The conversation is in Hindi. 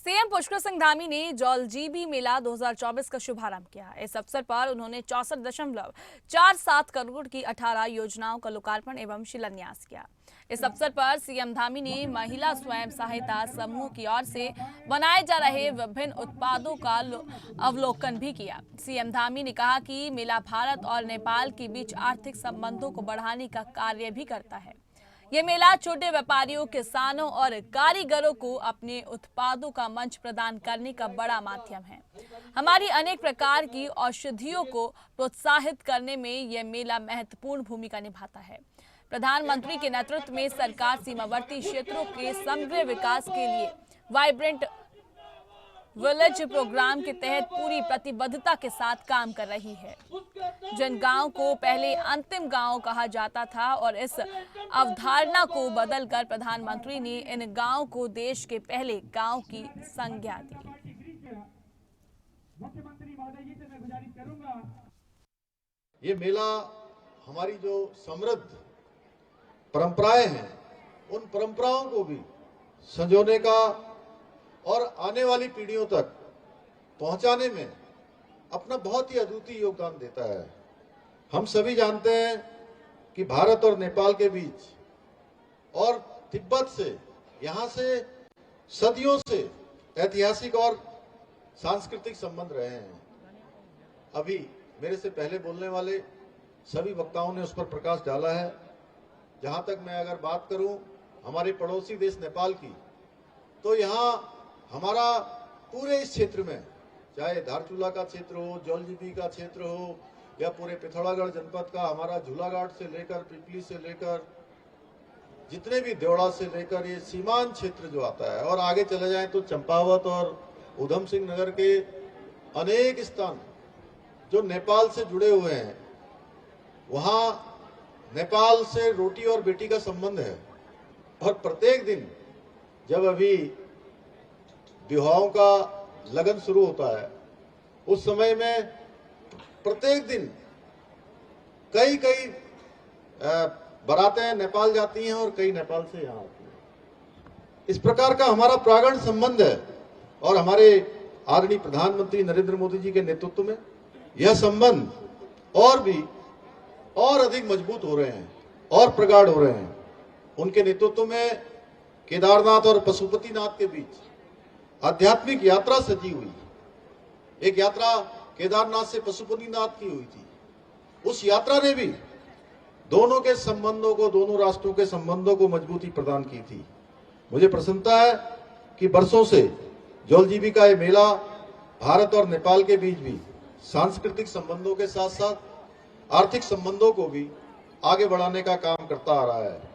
सीएम पुष्कर सिंह धामी ने जौलजीबी मेला 2024 का शुभारंभ किया। इस अवसर पर उन्होंने 64.47 करोड़ की 18 योजनाओं का लोकार्पण एवं शिलान्यास किया। इस अवसर पर सीएम धामी ने महिला स्वयं सहायता समूह की ओर से बनाए जा रहे विभिन्न उत्पादों का अवलोकन भी किया। सीएम धामी ने कहा कि मेला भारत और नेपाल के बीच आर्थिक संबंधों को बढ़ाने का कार्य भी करता है। ये मेला छोटे व्यापारियों, किसानों और कारीगरों को अपने उत्पादों का मंच प्रदान करने का बड़ा माध्यम है। हमारी अनेक प्रकार की औषधियों को प्रोत्साहित करने में यह मेला महत्वपूर्ण भूमिका निभाता है। प्रधानमंत्री के नेतृत्व में सरकार सीमावर्ती क्षेत्रों के समग्र विकास के लिए वाइब्रेंट विलेज प्रोग्राम के तहत पूरी प्रतिबद्धता के साथ काम कर रही है। जिन गांव को पहले अंतिम गांव कहा जाता था और इस अवधारणा को बदलकर प्रधानमंत्री ने इन गांव को देश के पहले गांव की संज्ञा दी। ये मेला हमारी जो समृद्ध परंपराएं हैं, उन परंपराओं को भी संजोने का और आने वाली पीढ़ियों तक पहुंचाने में अपना बहुत ही अद्वितीय योगदान देता है। हम सभी जानते हैं कि भारत और नेपाल के बीच और तिब्बत से, यहाँ से सदियों से ऐतिहासिक और सांस्कृतिक संबंध रहे हैं। अभी मेरे से पहले बोलने वाले सभी वक्ताओं ने उस पर प्रकाश डाला है। जहां तक मैं अगर बात करूं हमारे पड़ोसी देश नेपाल की, तो यहाँ हमारा पूरे इस क्षेत्र में, चाहे धारचूला का क्षेत्र हो, जौलजीबी का क्षेत्र हो, या पूरे पिथौरागढ़ जनपद का हमारा झूलाघाट से लेकर पिपली से लेकर जितने भी देवड़ा से लेकर ये सीमांत क्षेत्र जो आता है, और आगे चले जाएं तो चंपावत और उधम सिंह नगर के अनेक स्थान जो नेपाल से जुड़े हुए हैं, वहां नेपाल से रोटी और बेटी का संबंध है। और प्रत्येक दिन जब अभी विवाहों का लगन शुरू होता है, उस समय में प्रत्येक दिन कई बारातें नेपाल जाती हैं और कई नेपाल से यहाँ आती हैं। इस प्रकार का हमारा प्रागण संबंध है और हमारे आदरणीय प्रधानमंत्री नरेंद्र मोदी जी के नेतृत्व में यह संबंध और अधिक मजबूत हो रहे हैं और प्रगाढ़ हो रहे हैं। उनके नेतृत्व में केदारनाथ और पशुपतिनाथ के बीच आध्यात्मिक यात्रा सजी हुई। एक यात्रा केदारनाथ से पशुपतिनाथ की हुई थी। उस यात्रा ने भी दोनों के संबंधों को, दोनों राष्ट्रों के संबंधों को मजबूती प्रदान की थी। मुझे प्रसन्नता है कि वर्षों से जौलजीबी का ये मेला भारत और नेपाल के बीच भी सांस्कृतिक संबंधों के साथ साथ आर्थिक संबंधों को भी आगे बढ़ाने का काम करता आ रहा है।